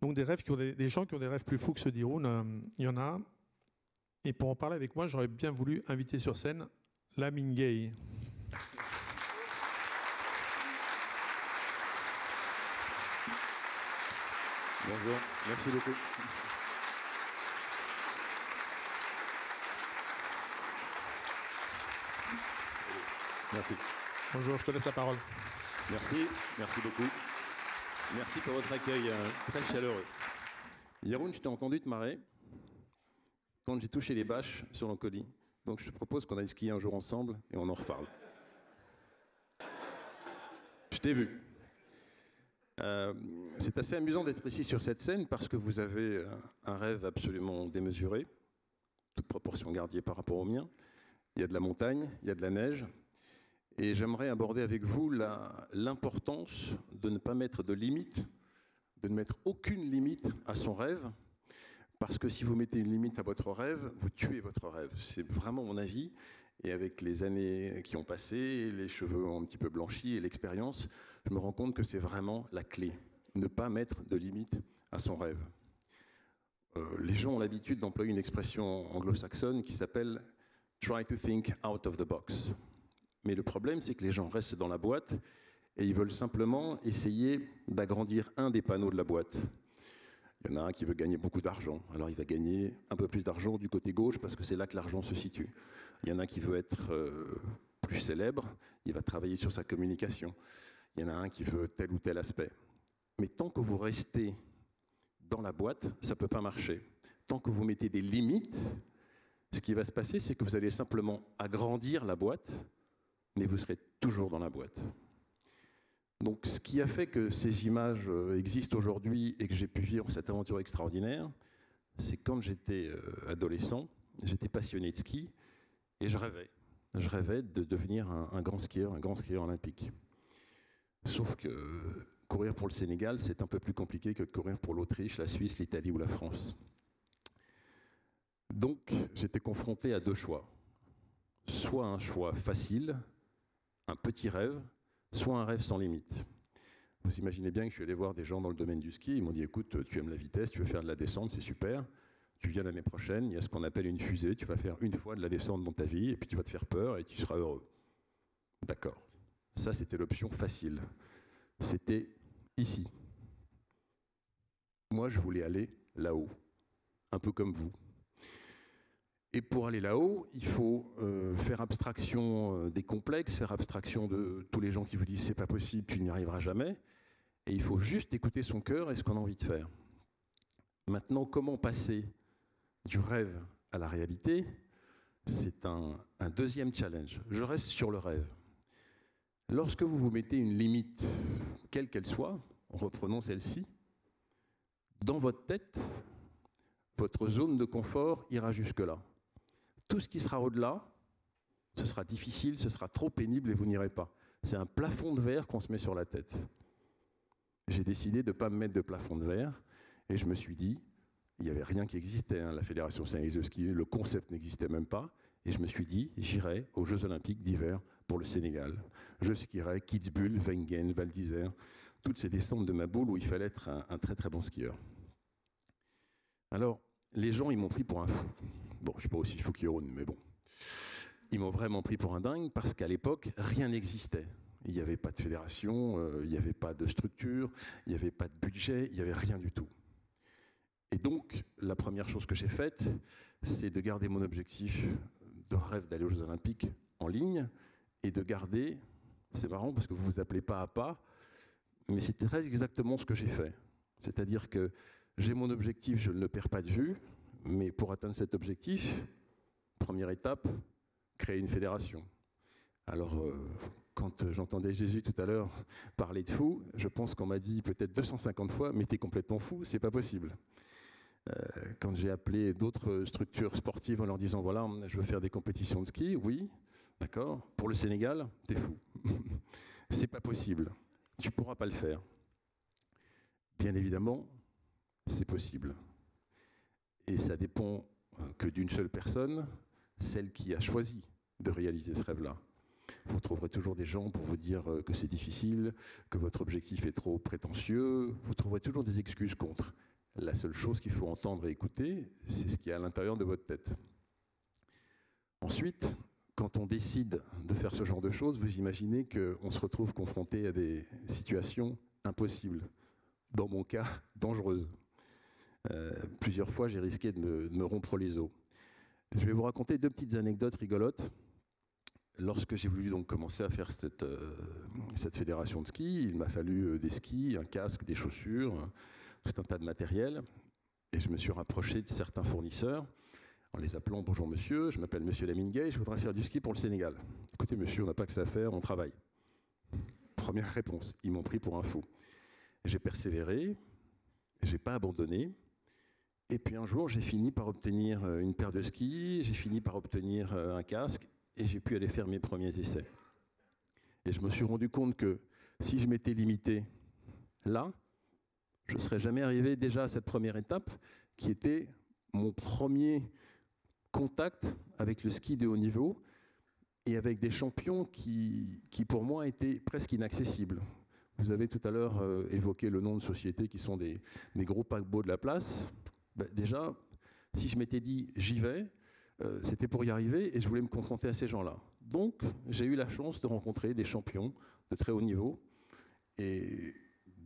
Donc des gens qui ont des rêves plus fous que ceux d'Irun, il y en a. Et pour en parler avec moi, j'aurais bien voulu inviter sur scène Lamine Gueye. Bonjour, merci beaucoup. Merci. Bonjour, je te laisse la parole. Merci beaucoup. Merci pour votre accueil très chaleureux. Jeroen, je t'ai entendu te marrer quand j'ai touché les bâches sur l'Ancolie. Donc je te propose qu'on aille skier un jour ensemble et on en reparle. Je t'ai vu. C'est assez amusant d'être ici sur cette scène parce que vous avez un rêve absolument démesuré, toute proportion gardée par rapport au mien. Il y a de la montagne, il y a de la neige. Et j'aimerais aborder avec vous l'importance de ne pas mettre de limite, de ne mettre aucune limite à son rêve, parce que si vous mettez une limite à votre rêve, vous tuez votre rêve. C'est vraiment mon avis. Et avec les années qui ont passé, les cheveux ont un petit peu blanchi et l'expérience, je me rends compte que c'est vraiment la clé. Ne pas mettre de limite à son rêve. Les gens ont l'habitude d'employer une expression anglo-saxonne qui s'appelle « try to think out of the box ». Mais le problème, c'est que les gens restent dans la boîte et ils veulent simplement essayer d'agrandir un des panneaux de la boîte. Il y en a un qui veut gagner beaucoup d'argent, alors il va gagner un peu plus d'argent du côté gauche parce que c'est là que l'argent se situe. Il y en a un qui veut être plus célèbre, il va travailler sur sa communication. Il y en a un qui veut tel ou tel aspect. Mais tant que vous restez dans la boîte, ça ne peut pas marcher. Tant que vous mettez des limites, ce qui va se passer, c'est que vous allez simplement agrandir la boîte, mais vous serez toujours dans la boîte. Donc, ce qui a fait que ces images existent aujourd'hui et que j'ai pu vivre cette aventure extraordinaire, c'est quand j'étais adolescent, j'étais passionné de ski et je rêvais. Je rêvais de devenir un grand skieur olympique. Sauf que courir pour le Sénégal, c'est un peu plus compliqué que de courir pour l'Autriche, la Suisse, l'Italie ou la France. Donc, j'étais confronté à deux choix. Soit un choix facile, un petit rêve, soit un rêve sans limite. Vous imaginez bien que je suis allé voir des gens dans le domaine du ski, ils m'ont dit « Écoute, tu aimes la vitesse, tu veux faire de la descente, c'est super. Tu viens l'année prochaine, il y a ce qu'on appelle une fusée, tu vas faire une fois de la descente dans ta vie, et puis tu vas te faire peur et tu seras heureux. » D'accord. Ça, c'était l'option facile. C'était ici. Moi, je voulais aller là-haut, un peu comme vous. Et pour aller là-haut, il faut faire abstraction des complexes, faire abstraction de tous les gens qui vous disent « c'est pas possible, tu n'y arriveras jamais ». Et il faut juste écouter son cœur et ce qu'on a envie de faire. Maintenant, comment passer du rêve à la réalité? C'est un deuxième challenge. Je reste sur le rêve. Lorsque vous vous mettez une limite, quelle qu'elle soit, en reprenant celle-ci, dans votre tête, votre zone de confort ira jusque-là. Tout ce qui sera au-delà, ce sera difficile, ce sera trop pénible et vous n'irez pas. C'est un plafond de verre qu'on se met sur la tête. J'ai décidé de ne pas me mettre de plafond de verre et je me suis dit, il n'y avait rien qui existait, hein, la Fédération sénégalaise de ski, le concept n'existait même pas, et je me suis dit, j'irai aux Jeux Olympiques d'hiver pour le Sénégal. Je skierai Kitzbühel, Wengen, Val d'Isère, toutes ces descentes de ma boule où il fallait être un très très bon skieur. Alors, les gens, ils m'ont pris pour un fou. Bon, je ne suis pas aussi fou qu'Jeroen, mais bon. Ils m'ont vraiment pris pour un dingue parce qu'à l'époque, rien n'existait. Il n'y avait pas de fédération, il n'y avait pas de structure, il n'y avait pas de budget, il n'y avait rien du tout. Et donc, la première chose que j'ai faite, c'est de garder mon objectif de rêve d'aller aux Jeux Olympiques en ligne et de garder, c'est marrant parce que vous vous appelez pas à pas, mais c'est très exactement ce que j'ai fait. C'est-à-dire que j'ai mon objectif, je ne le perds pas de vue, mais pour atteindre cet objectif, première étape, créer une fédération. Alors, quand j'entendais Jésus tout à l'heure parler de fou, je pense qu'on m'a dit peut-être 250 fois « mais t'es complètement fou, c'est pas possible ». Quand j'ai appelé d'autres structures sportives en leur disant « voilà, je veux faire des compétitions de ski », oui, d'accord, pour le Sénégal, t'es fou. C'est pas possible, tu pourras pas le faire. Bien évidemment, c'est possible. Et ça dépend que d'une seule personne, celle qui a choisi de réaliser ce rêve-là. Vous trouverez toujours des gens pour vous dire que c'est difficile, que votre objectif est trop prétentieux. Vous trouverez toujours des excuses contre. La seule chose qu'il faut entendre et écouter, c'est ce qu'il y a à l'intérieur de votre tête. Ensuite, quand on décide de faire ce genre de choses, vous imaginez qu'on se retrouve confronté à des situations impossibles, dans mon cas, dangereuses. Plusieurs fois, j'ai risqué de me rompre les os. Je vais vous raconter 2 petites anecdotes rigolotes. Lorsque j'ai voulu donc commencer à faire cette fédération de ski, il m'a fallu des skis, un casque, des chaussures, tout un tas de matériel. Et je me suis rapproché de certains fournisseurs en les appelant « Bonjour monsieur, je m'appelle monsieur Lamine Gueye, je voudrais faire du ski pour le Sénégal. » « Écoutez monsieur, on n'a pas que ça à faire, on travaille. » Première réponse, ils m'ont pris pour un fou. J'ai persévéré, j'ai pas abandonné. Et puis un jour, j'ai fini par obtenir une paire de skis, j'ai fini par obtenir un casque, et j'ai pu aller faire mes premiers essais. Et je me suis rendu compte que si je m'étais limité là, je ne serais jamais arrivé déjà à cette première étape, qui était mon premier contact avec le ski de haut niveau, et avec des champions qui pour moi, étaient presque inaccessibles. Vous avez tout à l'heure évoqué le nom de sociétés qui sont des gros paquebots de la place. Ben déjà, si je m'étais dit « j'y vais », c'était pour y arriver et je voulais me confronter à ces gens-là. Donc, j'ai eu la chance de rencontrer des champions de très haut niveau et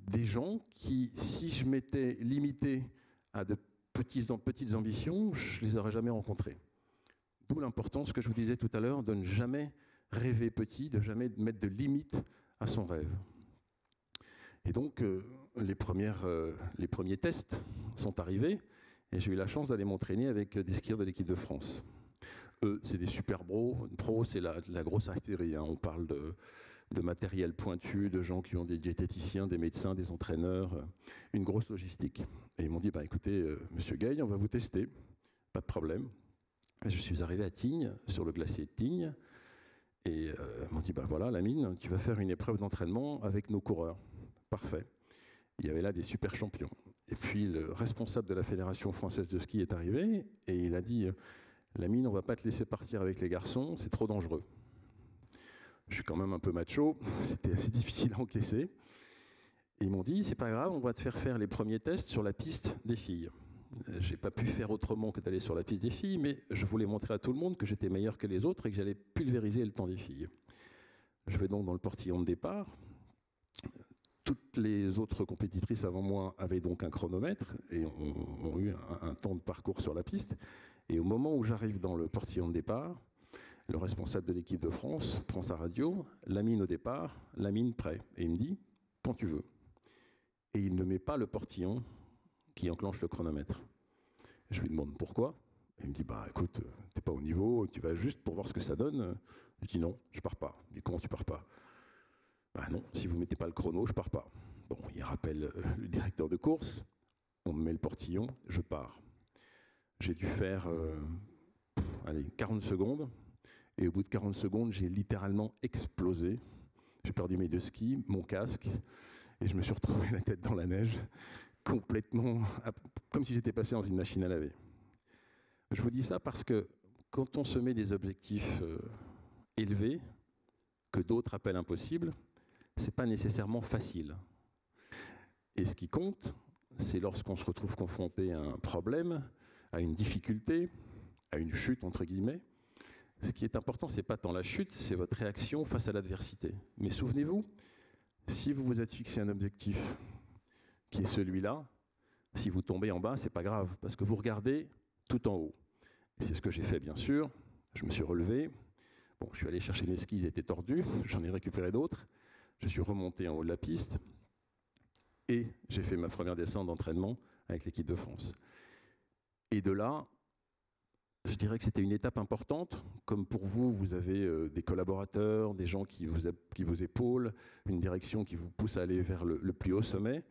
des gens qui, si je m'étais limité à de petites ambitions, je ne les aurais jamais rencontrés. D'où l'importance, que je vous disais tout à l'heure, de ne jamais rêver petit, de jamais mettre de limite à son rêve. Et donc, les premiers tests sont arrivés et j'ai eu la chance d'aller m'entraîner avec des skieurs de l'équipe de France. Eux, c'est des super pros, c'est la grosse artillerie. Hein. On parle de matériel pointu, de gens qui ont des diététiciens, des médecins, des entraîneurs, une grosse logistique. Et ils m'ont dit, bah, écoutez, monsieur Gueye, on va vous tester, pas de problème. Et je suis arrivé à Tignes, sur le glacier de Tignes, et ils m'ont dit, bah voilà, Lamine, tu vas faire une épreuve d'entraînement avec nos coureurs. Parfait. Il y avait là des super champions. Et puis le responsable de la Fédération française de ski est arrivé, et il a dit, Lamine, on ne va pas te laisser partir avec les garçons, c'est trop dangereux. Je suis quand même un peu macho, c'était assez difficile à encaisser. Et ils m'ont dit, c'est pas grave, on va te faire les premiers tests sur la piste des filles. J'ai pas pu faire autrement que d'aller sur la piste des filles, mais je voulais montrer à tout le monde que j'étais meilleur que les autres et que j'allais pulvériser le temps des filles. Je vais donc dans le portillon de départ. Toutes les autres compétitrices avant moi avaient donc un chronomètre et ont eu un temps de parcours sur la piste. Et au moment où j'arrive dans le portillon de départ, le responsable de l'équipe de France prend sa radio, Lamine au départ, Lamine prêt. Et il me dit, quand tu veux. Et il ne met pas le portillon qui enclenche le chronomètre. Je lui demande pourquoi. Et il me dit, bah écoute, t'es pas au niveau, tu vas juste pour voir ce que ça donne. Je dis non, je pars pas. Il dit, comment tu pars pas? Bah non, si vous mettez pas le chrono, je pars pas. Bon, il rappelle le directeur de course, on me met le portillon, je pars. J'ai dû faire 40 secondes, et au bout de 40 secondes, j'ai littéralement explosé. J'ai perdu mes 2 skis, mon casque, et je me suis retrouvé la tête dans la neige, complètement, comme si j'étais passé dans une machine à laver. Je vous dis ça parce que quand on se met des objectifs élevés, que d'autres appellent impossibles, c'est pas nécessairement facile. Et ce qui compte, c'est lorsqu'on se retrouve confronté à un problème, à une difficulté, à une chute, entre guillemets. Ce qui est important, c'est pas tant la chute, c'est votre réaction face à l'adversité. Mais souvenez-vous, si vous vous êtes fixé un objectif qui est celui-là, si vous tombez en bas, c'est pas grave, parce que vous regardez tout en haut. Et c'est ce que j'ai fait, bien sûr. Je me suis relevé. Bon, je suis allé chercher mes skis, ils étaient tordus. J'en ai récupéré d'autres. Je suis remonté en haut de la piste. Et j'ai fait ma première descente d'entraînement avec l'équipe de France. Et de là, je dirais que c'était une étape importante. Comme pour vous, vous avez des collaborateurs, des gens qui vous épaulent, une direction qui vous pousse à aller vers le plus haut sommet.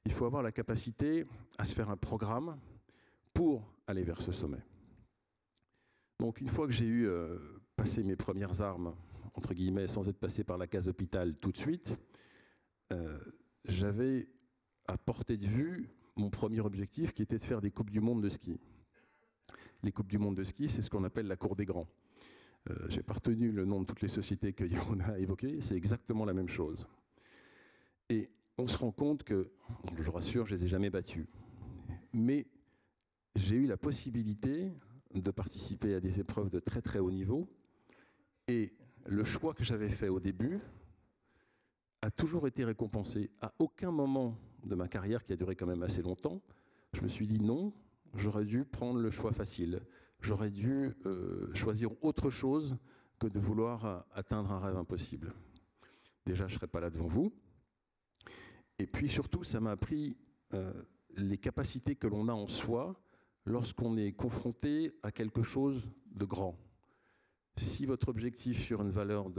Il faut avoir la capacité à se faire un programme pour aller vers ce sommet. Donc une fois que j'ai eu passé mes premières armes, entre guillemets, sans être passé par la case hôpital tout de suite, j'avais à portée de vue mon premier objectif qui était de faire des Coupes du Monde de ski. Les Coupes du Monde de ski, c'est ce qu'on appelle la cour des grands. Je n'ai pas retenu le nom de toutes les sociétés que Johan a évoquées, c'est exactement la même chose. Et on se rend compte que, je vous rassure, je ne les ai jamais battus. mais j'ai eu la possibilité de participer à des épreuves de très très haut niveau, et le choix que j'avais fait au début a toujours été récompensé. À aucun moment de ma carrière, qui a duré quand même assez longtemps, je me suis dit non, j'aurais dû prendre le choix facile. J'aurais dû choisir autre chose que de vouloir atteindre un rêve impossible. Déjà, je ne serais pas là devant vous. Et puis surtout, ça m'a appris les capacités que l'on a en soi lorsqu'on est confronté à quelque chose de grand. Si votre objectif sur une valeur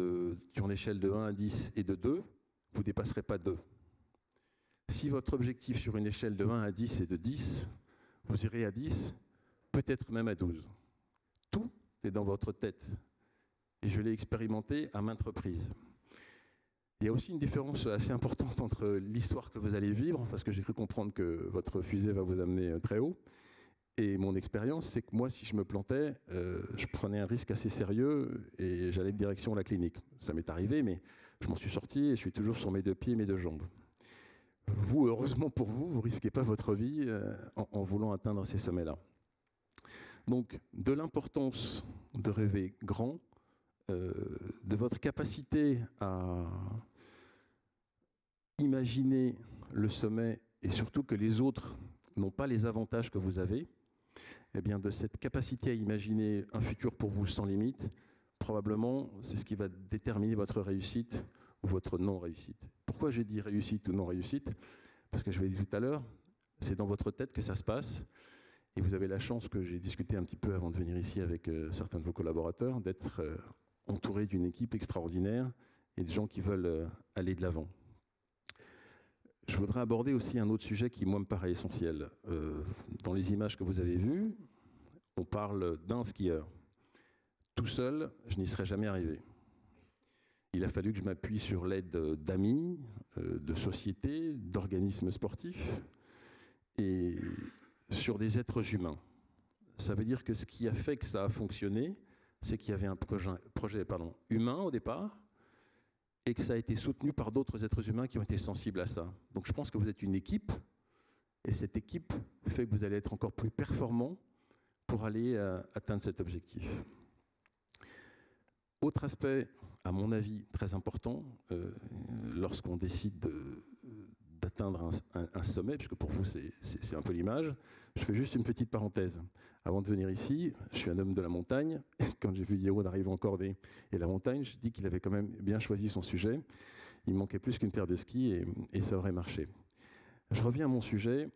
sur une échelle de 1 à 10 est de 2, vous ne dépasserez pas 2. Si votre objectif sur une échelle de 1 à 10 est de 10, vous irez à 10, peut-être même à 12. Tout est dans votre tête. Et je l'ai expérimenté à maintes reprises. Il y a aussi une différence assez importante entre l'histoire que vous allez vivre, parce que j'ai cru comprendre que votre fusée va vous amener très haut, et mon expérience, c'est que moi, si je me plantais, je prenais un risque assez sérieux et j'allais de direction à la clinique. Ça m'est arrivé, mais je m'en suis sorti et je suis toujours sur mes 2 pieds et mes 2 jambes. Vous, heureusement pour vous, vous ne risquez pas votre vie en voulant atteindre ces sommets-là. Donc, de l'importance de rêver grand, de votre capacité à imaginer le sommet et surtout que les autres n'ont pas les avantages que vous avez, eh bien de cette capacité à imaginer un futur pour vous sans limite, probablement c'est ce qui va déterminer votre réussite ou votre non-réussite. Pourquoi j'ai dit réussite ou non-réussite? Parce que je l'ai dit tout à l'heure, c'est dans votre tête que ça se passe. Et vous avez la chance, que j'ai discuté un petit peu avant de venir ici avec certains de vos collaborateurs, d'être entouré d'une équipe extraordinaire et de gens qui veulent aller de l'avant. Je voudrais aborder aussi un autre sujet qui, moi, me paraît essentiel. Dans les images que vous avez vues, on parle d'un skieur. Tout seul, je n'y serais jamais arrivé. Il a fallu que je m'appuie sur l'aide d'amis, de sociétés, d'organismes sportifs et sur des êtres humains. Ça veut dire que ce qui a fait que ça a fonctionné, c'est qu'il y avait un projet humain au départ, et que ça a été soutenu par d'autres êtres humains qui ont été sensibles à ça. Donc je pense que vous êtes une équipe, et cette équipe fait que vous allez être encore plus performant pour aller atteindre cet objectif. Autre aspect, à mon avis, très important, lorsqu'on décide d'atteindre un sommet, puisque pour vous c'est un peu l'image, je fais juste une petite parenthèse. Avant de venir ici, je suis un homme de la montagne. Quand j'ai vu Jeroen arriver en cordée et la montagne, je dis qu'il avait quand même bien choisi son sujet. Il manquait plus qu'une paire de skis et ça aurait marché. Je reviens à mon sujet.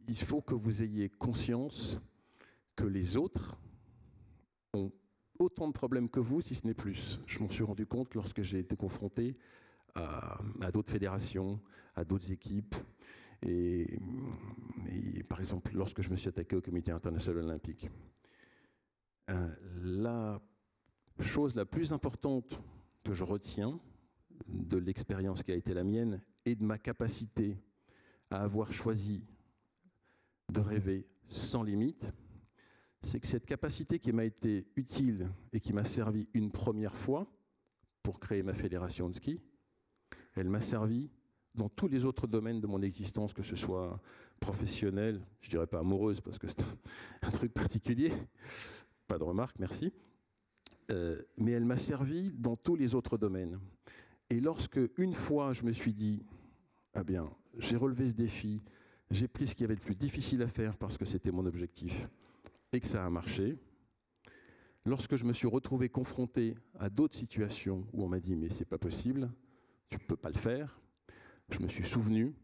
Il faut que vous ayez conscience que les autres ont autant de problèmes que vous, si ce n'est plus. Je m'en suis rendu compte lorsque j'ai été confronté à d'autres fédérations, à d'autres équipes. Et par exemple, lorsque je me suis attaqué au Comité international olympique, la chose la plus importante que je retiens de l'expérience qui a été la mienne et de ma capacité à avoir choisi de rêver sans limite, c'est que cette capacité qui m'a été utile et qui m'a servi une première fois pour créer ma fédération de ski, elle m'a servi dans tous les autres domaines de mon existence, que ce soit professionnel, je dirais pas amoureuse parce que c'est un truc particulier, pas de remarque, merci, mais elle m'a servi dans tous les autres domaines. Et lorsque, une fois, je me suis dit, ah bien, j'ai relevé ce défi, j'ai pris ce qui avait le plus difficile à faire parce que c'était mon objectif, et que ça a marché, lorsque je me suis retrouvé confronté à d'autres situations où on m'a dit, mais c'est pas possible, tu peux pas le faire, je me suis souvenu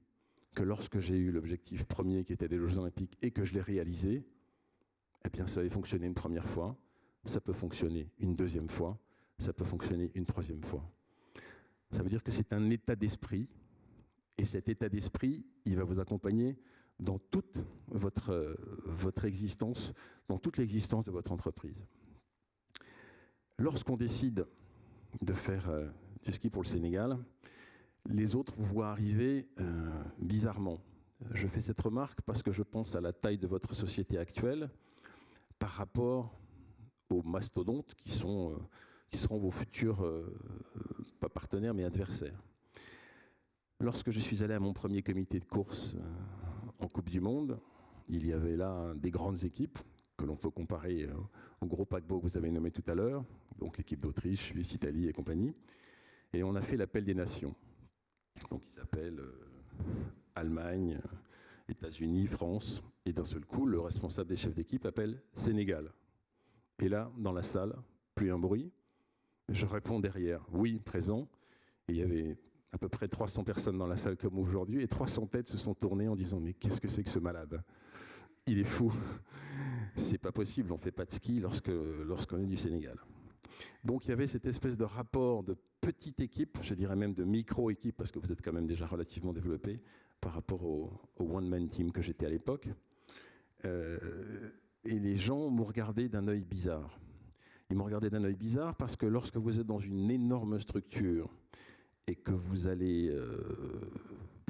que lorsque j'ai eu l'objectif premier qui était des Jeux Olympiques et que je l'ai réalisé, eh bien ça avait fonctionné une première fois, ça peut fonctionner une deuxième fois, ça peut fonctionner une troisième fois. Ça veut dire que c'est un état d'esprit, et cet état d'esprit, il va vous accompagner dans toute votre existence, dans toute l'existence de votre entreprise. Lorsqu'on décide de faire du ski pour le Sénégal, les autres vous voient arriver bizarrement. Je fais cette remarque parce que je pense à la taille de votre société actuelle par rapport aux mastodontes qui seront vos futurs, pas partenaires, mais adversaires. Lorsque je suis allé à mon premier comité de course en Coupe du Monde, il y avait là des grandes équipes que l'on peut comparer au gros paquebot que vous avez nommé tout à l'heure, donc l'équipe d'Autriche, Suisse, Italie et compagnie. Et on a fait l'appel des nations. Donc ils appellent Allemagne, États-Unis, France, et d'un seul coup, le responsable des chefs d'équipe appelle Sénégal. Et là, dans la salle, plus un bruit. Je réponds derrière, oui, présent. Et il y avait à peu près 300 personnes dans la salle comme aujourd'hui, et 300 têtes se sont tournées en disant « Mais qu'est-ce que c'est que ce malade? Il est fou. C'est pas possible, on ne fait pas de ski lorsqu'on est du Sénégal. » Donc il y avait cette espèce de rapport de petite équipe, je dirais même de micro-équipe, parce que vous êtes quand même déjà relativement développé par rapport au one-man team que j'étais à l'époque. Et les gens m'ont regardé d'un œil bizarre. Ils m'ont regardé d'un œil bizarre parce que lorsque vous êtes dans une énorme structure et que vous allez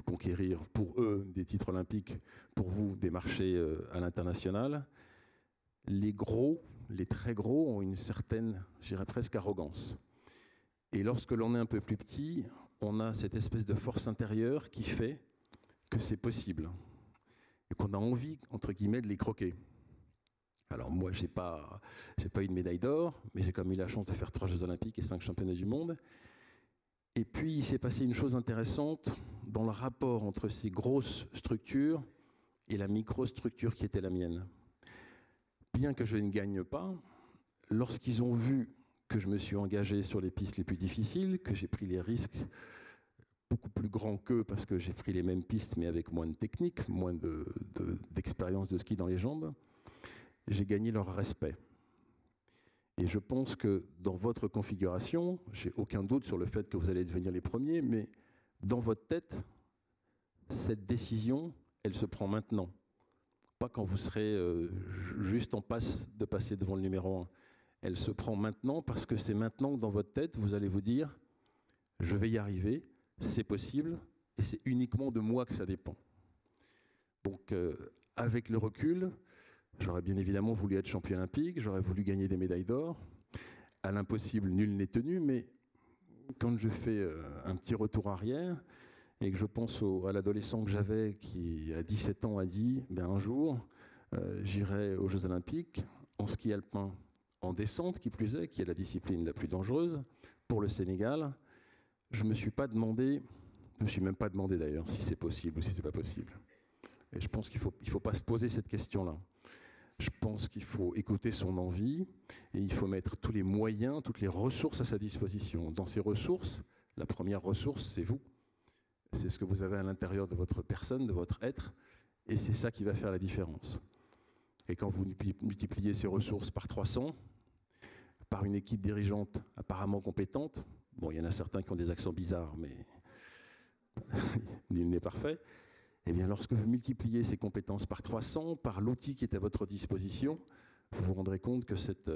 conquérir pour eux des titres olympiques, pour vous des marchés à l'international, les gros, les très gros ont une certaine, je dirais presque arrogance. Et lorsque l'on est un peu plus petit, on a cette espèce de force intérieure qui fait que c'est possible et qu'on a envie, entre guillemets, de les croquer. Alors moi, j'ai pas eu de médaille d'or, mais j'ai quand même eu la chance de faire 3 Jeux olympiques et 5 championnats du monde. Et puis, il s'est passé une chose intéressante dans le rapport entre ces grosses structures et la microstructure qui était la mienne. Bien que je ne gagne pas, lorsqu'ils ont vu que je me suis engagé sur les pistes les plus difficiles, que j'ai pris les risques beaucoup plus grands qu'eux parce que j'ai pris les mêmes pistes mais avec moins de technique, moins d'expérience de ski dans les jambes, j'ai gagné leur respect. Et je pense que dans votre configuration, j'ai aucun doute sur le fait que vous allez devenir les premiers, mais dans votre tête, cette décision, elle se prend maintenant. Pas quand vous serez juste en passe de passer devant le numéro 1. Elle se prend maintenant parce que c'est maintenant que dans votre tête, vous allez vous dire « je vais y arriver, c'est possible et c'est uniquement de moi que ça dépend ». Donc avec le recul, j'aurais bien évidemment voulu être champion olympique, j'aurais voulu gagner des médailles d'or. À l'impossible, nul n'est tenu, mais quand je fais un petit retour arrière et que je pense à l'adolescent que j'avais qui, à 17 ans, a dit « un jour, j'irai aux Jeux olympiques en ski alpin, en descente qui plus est, qui est la discipline la plus dangereuse, pour le Sénégal », je ne me suis pas demandé, je ne me suis même pas demandé d'ailleurs si c'est possible ou si ce n'est pas possible. Et je pense qu'il ne faut pas se poser cette question-là. Je pense qu'il faut écouter son envie et il faut mettre tous les moyens, toutes les ressources à sa disposition. Dans ces ressources, la première ressource, c'est vous. C'est ce que vous avez à l'intérieur de votre personne, de votre être, et c'est ça qui va faire la différence. Et quand vous multipliez ces ressources par 300, par une équipe dirigeante apparemment compétente, bon, il y en a certains qui ont des accents bizarres, mais nul n'est parfait. Eh bien, lorsque vous multipliez ces compétences par 300, par l'outil qui est à votre disposition, vous vous rendrez compte que cet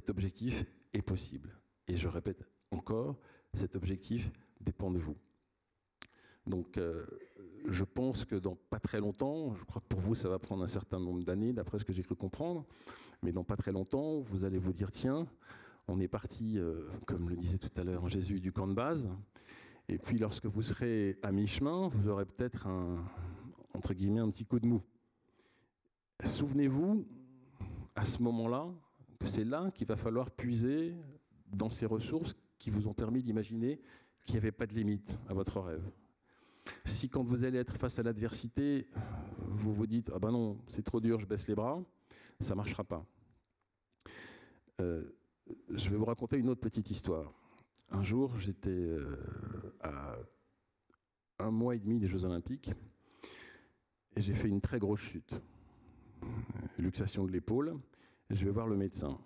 objectif est possible. Et je répète encore, cet objectif dépend de vous. Donc, je pense que dans pas très longtemps, je crois que pour vous, ça va prendre un certain nombre d'années, d'après ce que j'ai cru comprendre, mais dans pas très longtemps, vous allez vous dire, tiens, on est parti, comme le disait tout à l'heure Jésus, du camp de base. Et puis, lorsque vous serez à mi-chemin, vous aurez peut-être entre guillemets, un petit coup de mou. Souvenez-vous, à ce moment-là, que c'est là qu'il va falloir puiser dans ces ressources qui vous ont permis d'imaginer qu'il n'y avait pas de limite à votre rêve. Si quand vous allez être face à l'adversité, vous vous dites « Ah ben non, c'est trop dur, je baisse les bras », ça ne marchera pas. Je vais vous raconter une autre petite histoire. Un jour, j'étais à 1 mois et demi des Jeux Olympiques et j'ai fait une très grosse chute. Luxation de l'épaule. Je vais voir le médecin.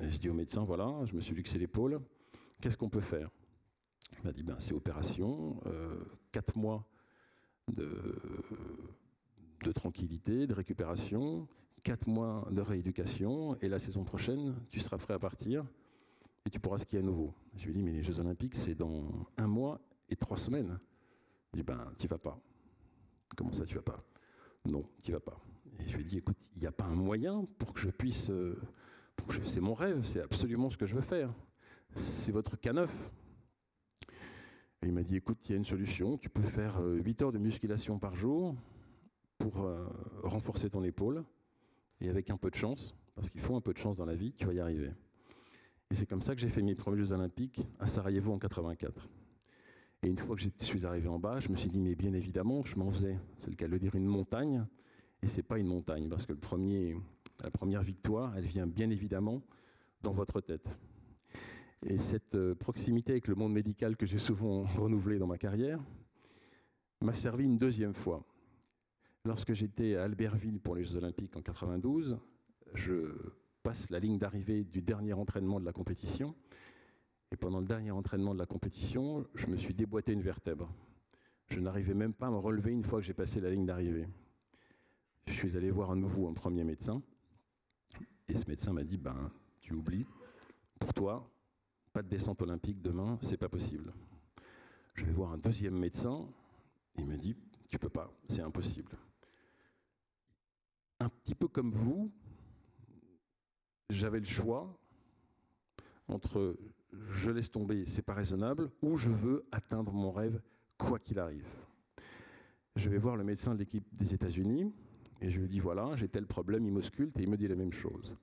Et je dis au médecin, voilà, je me suis luxé l'épaule. Qu'est-ce qu'on peut faire? Il m'a dit, ben, c'est opération, 4 mois de tranquillité, de récupération, 4 mois de rééducation, et la saison prochaine, tu seras prêt à partir et tu pourras skier à nouveau. Je lui ai dit, mais les Jeux Olympiques, c'est dans 1 mois et 3 semaines. Il dit, ben, tu vas pas. Comment ça, tu vas pas? Non, tu vas pas. Et je lui ai dit, écoute, il n'y a pas un moyen pour que je puisse... c'est mon rêve, c'est absolument ce que je veux faire. C'est votre K9. Et il m'a dit, écoute, il y a une solution, tu peux faire 8 heures de musculation par jour, pour renforcer ton épaule. Et avec un peu de chance, parce qu'il faut un peu de chance dans la vie, tu vas y arriver. Et c'est comme ça que j'ai fait mes premiers Jeux Olympiques à Sarajevo en 84. Et une fois que je suis arrivé en bas, je me suis dit, mais bien évidemment, je m'en faisais, c'est le cas de le dire, une montagne. Et ce n'est pas une montagne, parce que la première victoire, elle vient bien évidemment dans votre tête. Et cette proximité avec le monde médical que j'ai souvent renouvelé dans ma carrière m'a servi une deuxième fois. Lorsque j'étais à Albertville pour les Jeux Olympiques en 92, je passe la ligne d'arrivée du dernier entraînement de la compétition. Et pendant le dernier entraînement de la compétition, je me suis déboîté une vertèbre. Je n'arrivais même pas à me relever une fois que j'ai passé la ligne d'arrivée. Je suis allé voir à nouveau un premier médecin. Et ce médecin m'a dit, tu oublies, pour toi, pas de descente olympique demain, c'est pas possible. Je vais voir un deuxième médecin, il me dit, tu peux pas, c'est impossible. Un petit peu comme vous, j'avais le choix entre je laisse tomber, c'est pas raisonnable, ou je veux atteindre mon rêve quoi qu'il arrive. Je vais voir le médecin de l'équipe des États-Unis et je lui dis voilà, j'ai tel problème, il m'ausculte et il me dit la même chose.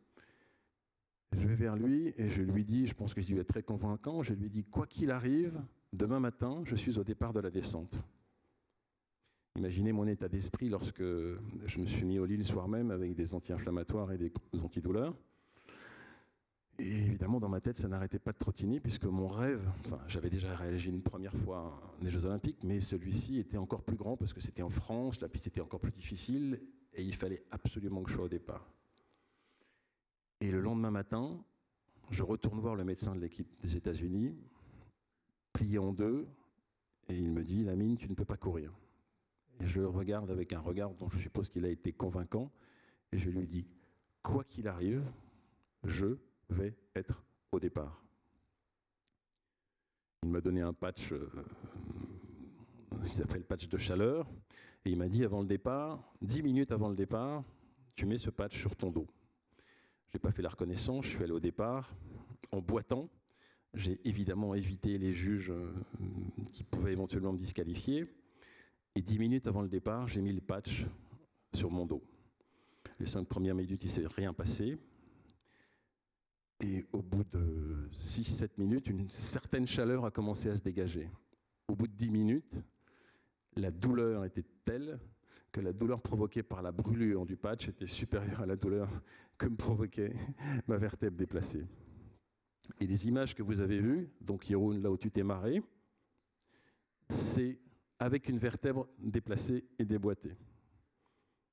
Je vais vers lui et je lui dis, je pense que je lui être très convaincant, je lui dis quoi qu'il arrive, demain matin, je suis au départ de la descente. Imaginez mon état d'esprit lorsque je me suis mis au lit le soir même avec des anti-inflammatoires et des antidouleurs. Et évidemment, dans ma tête, ça n'arrêtait pas de trottiner puisque mon rêve, j'avais déjà réagi une première fois des Jeux Olympiques, mais celui-ci était encore plus grand parce que c'était en France, la piste était encore plus difficile et il fallait absolument que je sois au départ. Et le lendemain matin, je retourne voir le médecin de l'équipe des États-Unis, plié en deux, et il me dit « Lamine, tu ne peux pas courir ». Et je le regarde avec un regard dont je suppose qu'il a été convaincant, et je lui dis « Quoi qu'il arrive, je vais être au départ ». Il m'a donné un patch, il s'appelle patch de chaleur, et il m'a dit avant le départ, 10 minutes avant le départ, tu mets ce patch sur ton dos. Je n'ai pas fait la reconnaissance, je suis allé au départ en boitant. J'ai évidemment évité les juges qui pouvaient éventuellement me disqualifier. Et 10 minutes avant le départ, j'ai mis le patch sur mon dos. Les 5 premières minutes, il ne s'est rien passé. Et au bout de 6-7 minutes, une certaine chaleur a commencé à se dégager. Au bout de 10 minutes, la douleur était telle que la douleur provoquée par la brûlure du patch était supérieure à la douleur que me provoquait ma vertèbre déplacée. Et les images que vous avez vues, donc Jeroen, là où tu t'es marré, c'est avec une vertèbre déplacée et déboîtée.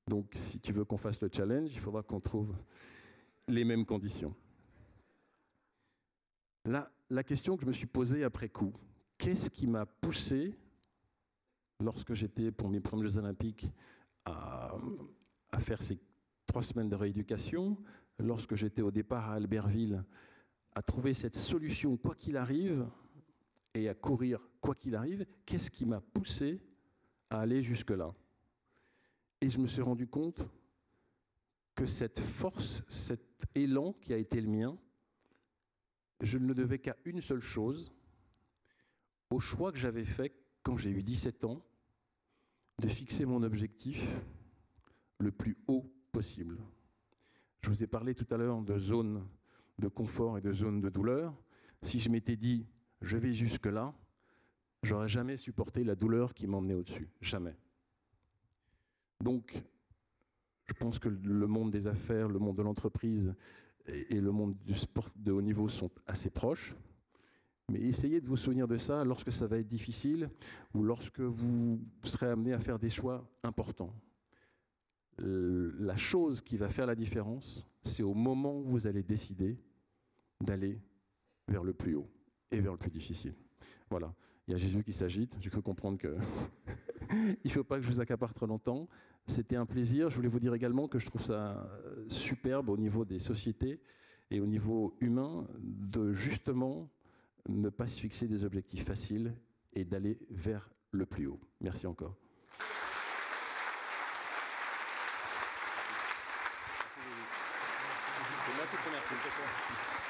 Donc si tu veux qu'on fasse le challenge, il faudra qu'on trouve les mêmes conditions. Là, la question que je me suis posée après coup, qu'est-ce qui m'a poussé, lorsque j'étais pour mes premiers Jeux Olympiques, à faire ces 3 semaines de rééducation, lorsque j'étais au départ à Albertville, à trouver cette solution quoi qu'il arrive et à courir quoi qu'il arrive, qu'est-ce qui m'a poussé à aller jusque-là? Et je me suis rendu compte que cette force, cet élan qui a été le mien, je ne le devais qu'à une seule chose, au choix que j'avais fait quand j'ai eu 17 ans, de fixer mon objectif le plus haut possible. Je vous ai parlé tout à l'heure de zones de confort et de zones de douleur. Si je m'étais dit, je vais jusque-là, j'aurais jamais supporté la douleur qui m'emmenait au-dessus. Jamais. Donc, je pense que le monde des affaires, le monde de l'entreprise et le monde du sport de haut niveau sont assez proches. Mais essayez de vous souvenir de ça lorsque ça va être difficile ou lorsque vous serez amené à faire des choix importants. La chose qui va faire la différence, c'est au moment où vous allez décider d'aller vers le plus haut et vers le plus difficile. Voilà, il y a Jésus qui s'agite, j'ai cru comprendre que il ne faut pas que je vous accapare trop longtemps. C'était un plaisir, je voulais vous dire également que je trouve ça superbe au niveau des sociétés et au niveau humain de justement ne pas se fixer des objectifs faciles et d'aller vers le plus haut. Merci encore. C'est moi qui te remercie.